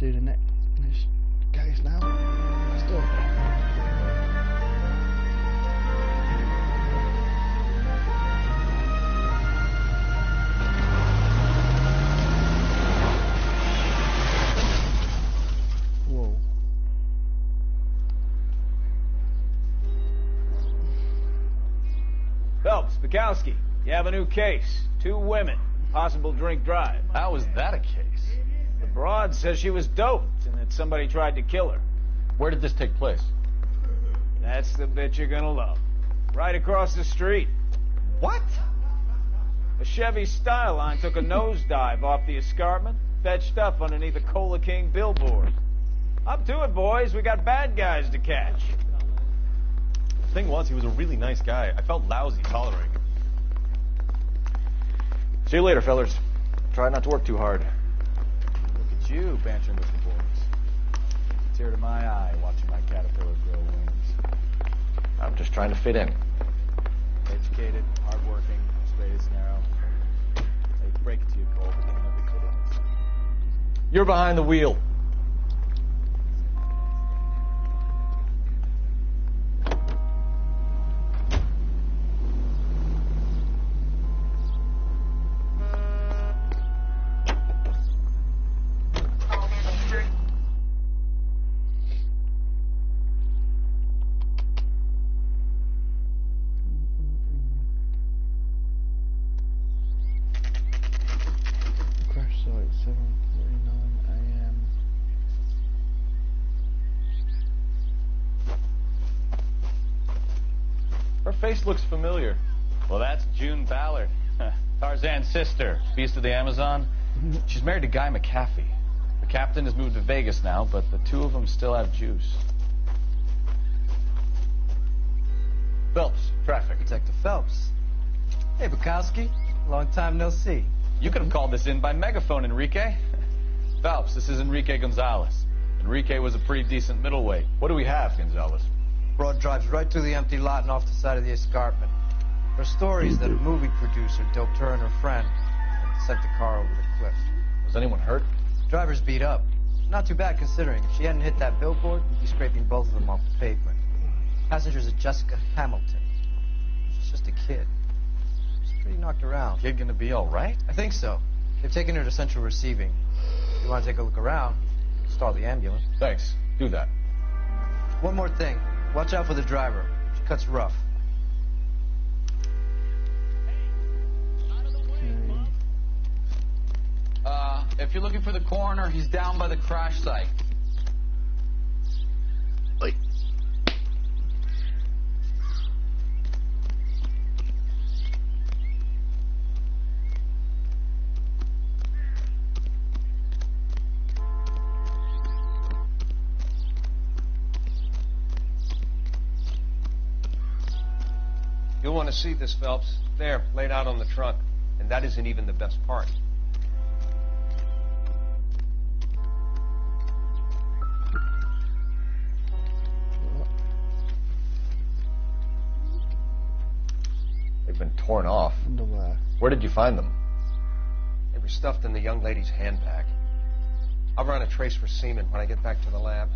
do the next case now. Let's do it. Whoa. Phelps, Bukowski, you have a new case. 2 women, possible drink drive. How is that a case? The broad says she was doped and that somebody tried to kill her. Where did this take place? That's the bit you're gonna love. Right across the street. What? A Chevy Styline took a nosedive off the escarpment, fetched up underneath a Cola King billboard. Up to it, boys. We got bad guys to catch. The thing was, he was a really nice guy. I felt lousy tolerating him. See you later, fellers. Try not to work too hard. Look at you, bantering with the boys. Tear to my eye watching my caterpillar grow wings. I'm just trying to fit in. Educated, hardworking, straight as an arrow. I break it to you, Cole, but you'll never fit in. You're behind the wheel. Crash site 7:49 AM. Her face looks familiar. Well, that's June Ballard, Tarzan's sister, beast of the Amazon. She's married to Guy McAfee. The captain has moved to Vegas now, but the 2 of them still have juice. Phelps, traffic. Detective Phelps. Hey, Bukowski. Long time no see. You could have called this in by megaphone, Enrique. Phelps, this is Enrique Gonzalez. Enrique was a pretty decent middleweight. What do we have, Gonzalez? Broad drives right through the empty lot and off the side of the escarpment. Her story is that a movie producer doped her and her friend and sent the car over the cliff. Was anyone hurt? Driver's beat up. Not too bad considering. If she hadn't hit that billboard, we'd be scraping both of them off the pavement. Passenger's a Jessica Hamilton. She's just a kid. She's pretty knocked around. Kid gonna be all right? I think so. They've taken her to central receiving. If you want to take a look around, start the ambulance. Thanks. Do that. One more thing. Watch out for the driver. She cuts rough. If you're looking for the coroner, he's down by the crash site. You'll want to see this, Phelps. There, laid out on the trunk. And that isn't even the best part. They've been torn off. Underwear. Where did you find them? They were stuffed in the young lady's handbag. I'll run a trace for semen when I get back to the lab.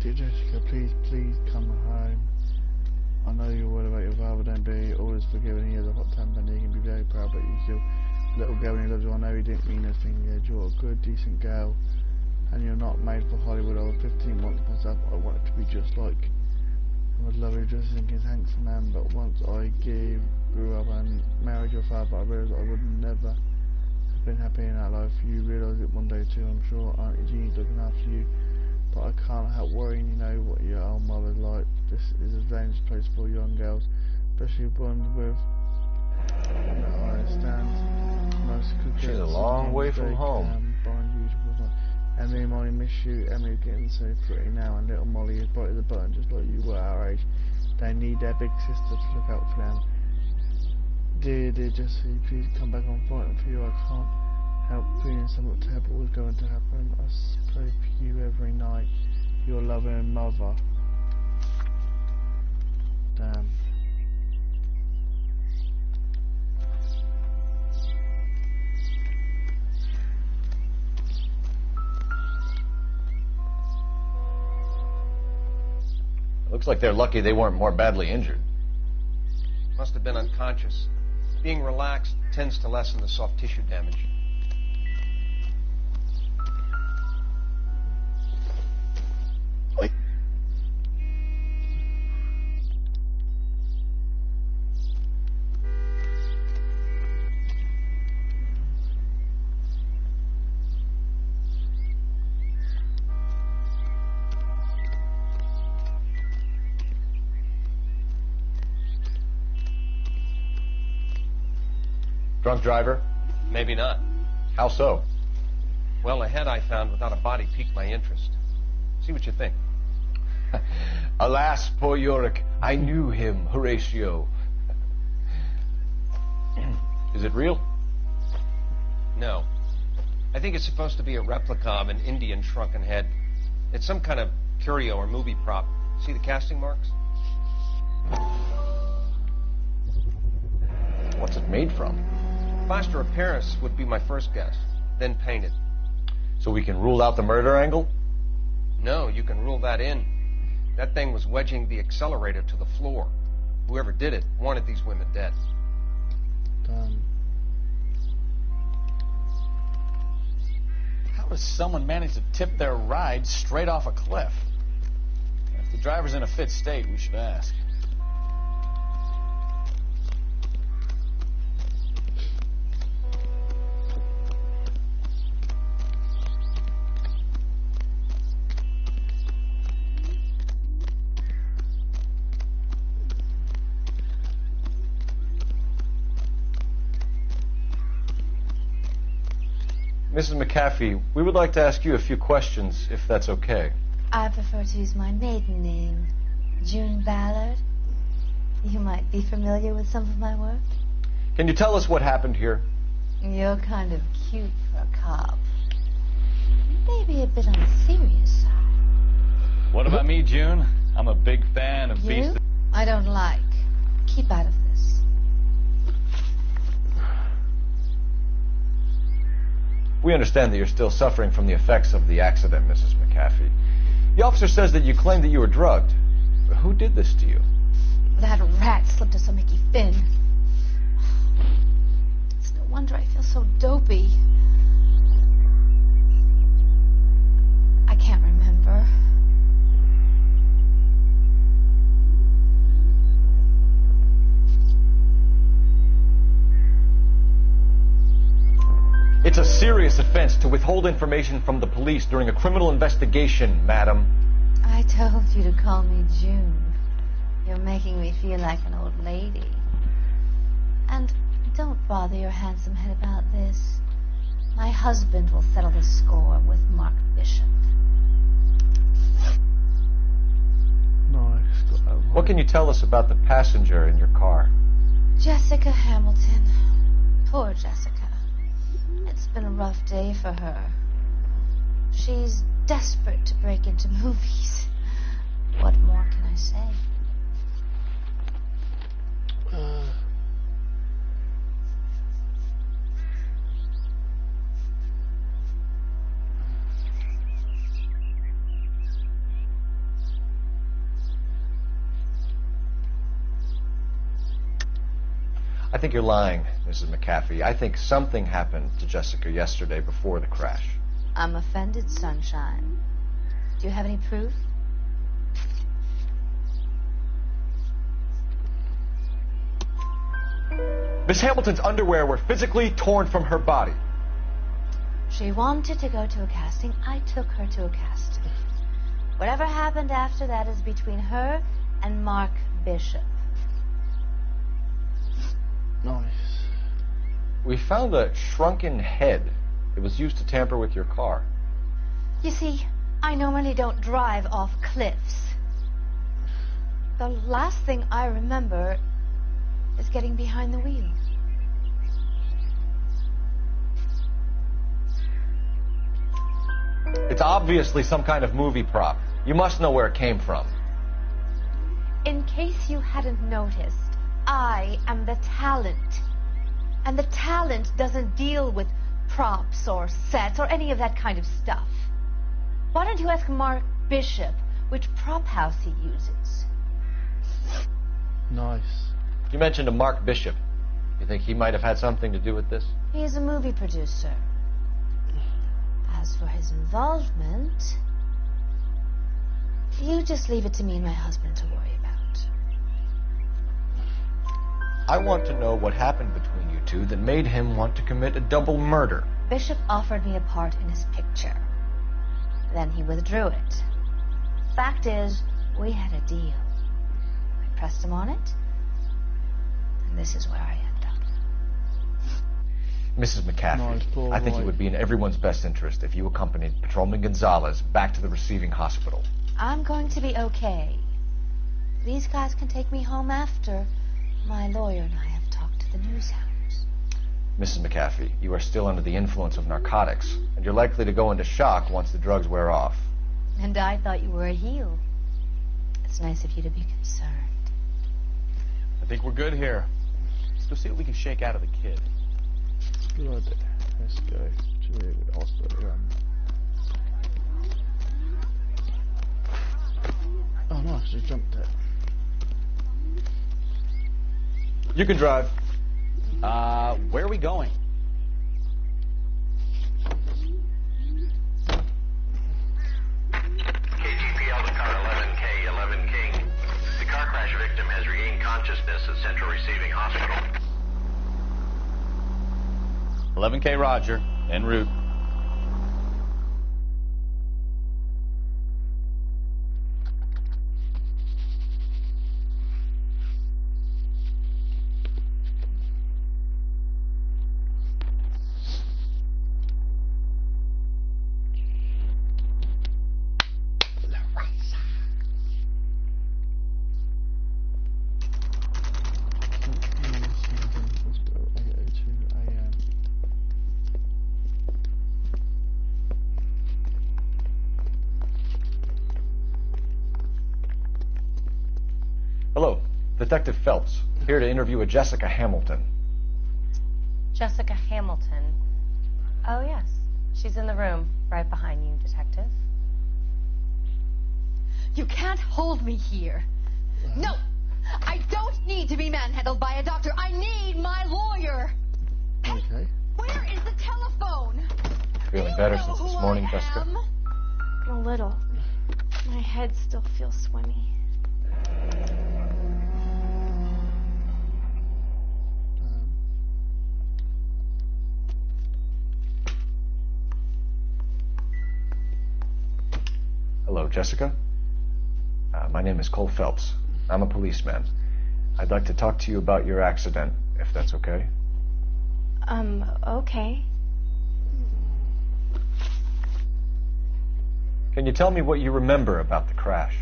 Dear Jessica, please come home. I know you're worried about your father, don't be always forgiving. He has a hot temper and he can be very proud, but you still little girl and he loves you. I know he didn't mean anything. You're a good, decent girl, and you're not made for Hollywood. I was 15 once myself. I wanted to be just like. I would love you just think he's a handsome man, but once I grew up and married your father, I realised I would never have been happy in that life. You realise it one day too, I'm sure. Auntie Jean's looking after you. But I can't help worrying, you know what your old mother's like. This is a dangerous place for young girls, especially ones with. I understand. Most could She's get a long way from home. Emily and Molly miss you. Emily's getting so pretty now, and little Molly is bright as a button, just like you were our age. They need their big sister to look out for them. Dear Jessie, please come back on fighting for you. I can't help feeling something terrible was going to happen. I pray for you every night. Your loving mother. Damn. It looks like they're lucky they weren't more badly injured. Must have been unconscious. Being relaxed tends to lessen the soft tissue damage. Drunk driver? Maybe not. How so? Well, a head I found without a body piqued my interest. See what you think. Alas, poor Yorick, I knew him, Horatio. Is it real? No. I think it's supposed to be a replica of an Indian shrunken head. It's some kind of curio or movie prop. See the casting marks? What's it made from? Plaster of Paris would be my first guess, then painted. So we can rule out the murder angle? No, you can rule that in. That thing was wedging the accelerator to the floor. Whoever did it wanted these women dead. Done. How does someone manage to tip their ride straight off a cliff? If the driver's in a fit state, we should ask. Mrs. McAfee, we would like to ask you a few questions, if that's okay. I prefer to use my maiden name, June Ballard. You might be familiar with some of my work. Can you tell us what happened here? You're kind of cute for a cop. Maybe a bit on the serious side. What about me, June? I'm a big fan of You? I don't like. Keep out of this. We understand that you're still suffering from the effects of the accident, Mrs. McAfee. The officer says that you claimed that you were drugged. Who did this to you? That rat slipped us a Mickey Finn. It's no wonder I feel so dopey. I can't remember. It's a serious offense to withhold information from the police during a criminal investigation, madam. I told you to call me June. You're making me feel like an old lady. And don't bother your handsome head about this. My husband will settle the score with Mark Bishop. Nice. Got that right. What can you tell us about the passenger in your car? Jessica Hamilton. Poor Jessica. It's been a rough day for her. She's desperate to break into movies. What more can I say? I think you're lying, Mrs. McAfee. I think something happened to Jessica yesterday before the crash. I'm offended, Sunshine. Do you have any proof? Miss Hamilton's underwear were physically torn from her body. She wanted to go to a casting. I took her to a casting. Whatever happened after that is between her and Mark Bishop. Nice. We found a shrunken head. It was used to tamper with your car. You see, I normally don't drive off cliffs. The last thing I remember is getting behind the wheel. It's obviously some kind of movie prop. You must know where it came from. In case you hadn't noticed, I am the talent. And the talent doesn't deal with props or sets or any of that kind of stuff. Why don't you ask Mark Bishop which prop house he uses. Nice. You mentioned a Mark Bishop. You think he might have had something to do with this? He is a movie producer. As for his involvement, you just leave it to me and my husband to worry about. I want to know what happened between you two that made him want to commit a double murder. Bishop offered me a part in his picture. Then he withdrew it. Fact is, we had a deal. I pressed him on it, and this is where I end up. Mrs. McCaffrey, Nice, poor I think boy. it would be in everyone's best interest if you accompanied Patrolman Gonzalez back to the receiving hospital. I'm going to be okay. These guys can take me home after my lawyer and I have talked to the news hounds. Mrs. McCaffrey, you are still under the influence of narcotics, and you're likely to go into shock once the drugs wear off. And I thought you were a heel. It's nice of you to be concerned. I think we're good here. Let's go see what we can shake out of the kid. Good. Let's go to the hospital. Oh, nice. I jumped it. You can drive. Where are we going? KGPL to car 11K, 11 King. The car crash victim has regained consciousness at Central Receiving Hospital. 11K Roger, en route. Hello, Detective Phelps, here to interview a Jessica Hamilton. Jessica Hamilton. Oh, yes. She's in the room, right behind you, Detective. You can't hold me here. No! I don't need to be manhandled by a doctor. I need my lawyer. Okay. Where is the telephone? Feeling better since this morning, Jessica? A little. My head still feels swimmy. Hello, Jessica. My name is Cole Phelps. I'm a policeman. I'd like to talk to you about your accident, if that's okay. Okay. Can you tell me what you remember about the crash?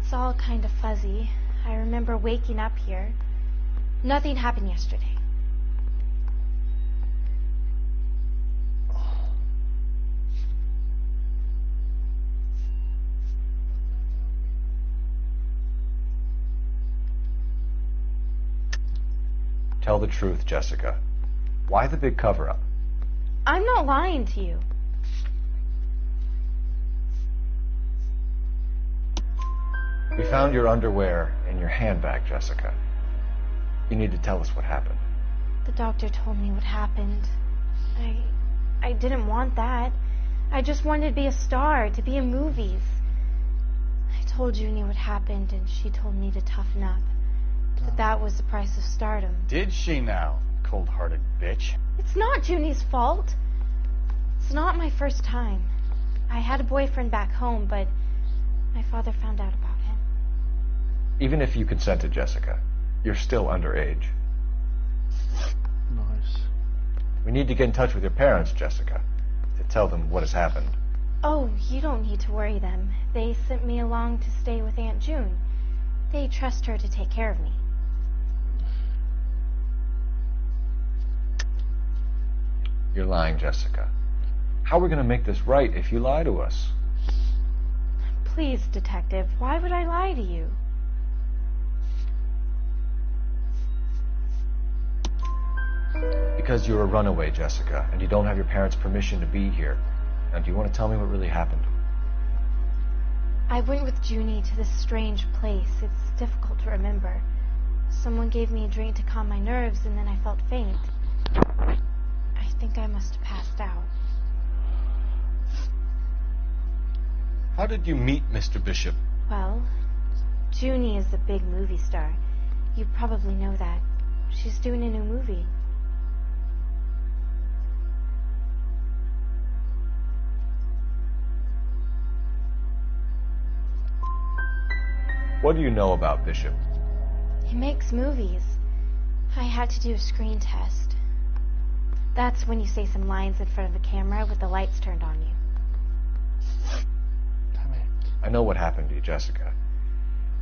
It's all kind of fuzzy. I remember waking up here. Nothing happened yesterday. Tell the truth, Jessica. Why the big cover-up? I'm not lying to you. We found your underwear in your handbag, Jessica. You need to tell us what happened. The doctor told me what happened. I didn't want that. I just wanted to be a star, to be in movies. I told Junie what happened, and she told me to toughen up. But that was the price of stardom. Did she now? Cold-hearted bitch. It's not Junie's fault. It's not my first time. I had a boyfriend back home, but my father found out about him. Even if you consented, Jessica, you're still underage. Nice. We need to get in touch with your parents, Jessica, to tell them what has happened. Oh, you don't need to worry them. They sent me along to stay with Aunt June. They trust her to take care of me. You're lying, Jessica. How are we going to make this right if you lie to us? Please, Detective, why would I lie to you? Because you're a runaway, Jessica, and you don't have your parents' permission to be here. Now, do you want to tell me what really happened? I went with Junie to this strange place. It's difficult to remember. Someone gave me a drink to calm my nerves, and then I felt faint. I think I must have passed out. How did you meet Mr. Bishop? Well, Junie is a big movie star. You probably know that. She's doing a new movie. What do you know about Bishop? He makes movies. I had to do a screen test. That's when you say some lines in front of a camera with the lights turned on you. Damn it. I know what happened to you, Jessica.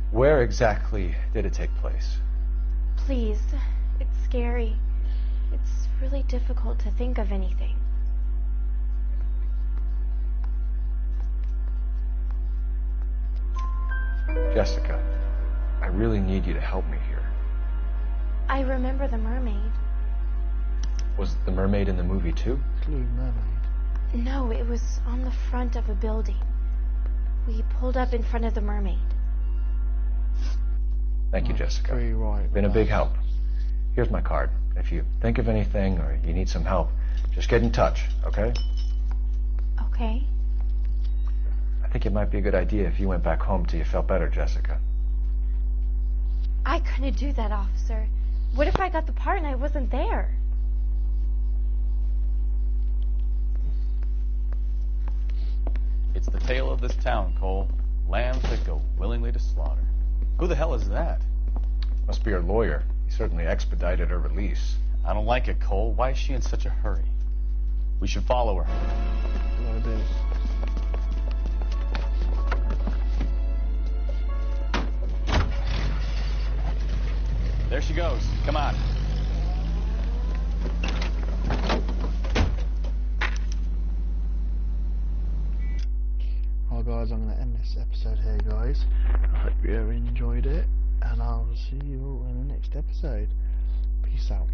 Where exactly did it take place? Please, it's scary. It's really difficult to think of anything. Jessica, I really need you to help me here. I remember the mermaid. Was the mermaid in the movie too? Blue mermaid. No, it was on the front of a building. We pulled up in front of the mermaid. Thank you, Jessica. Very right. Been a big help. Here's my card. If you think of anything or you need some help, just get in touch, okay? Okay. I think it might be a good idea if you went back home till you felt better, Jessica. I couldn't do that, officer. What if I got the part and I wasn't there? It's the tale of this town, Cole. Lambs that go willingly to slaughter. Who the hell is that? Must be her lawyer. He certainly expedited her release. I don't like it, Cole. Why is she in such a hurry? We should follow her. Like this. There she goes. Come on. Well, guys, I'm going to end this episode here, guys. I hope you enjoyed it, and I'll see you all in the next episode. Peace out.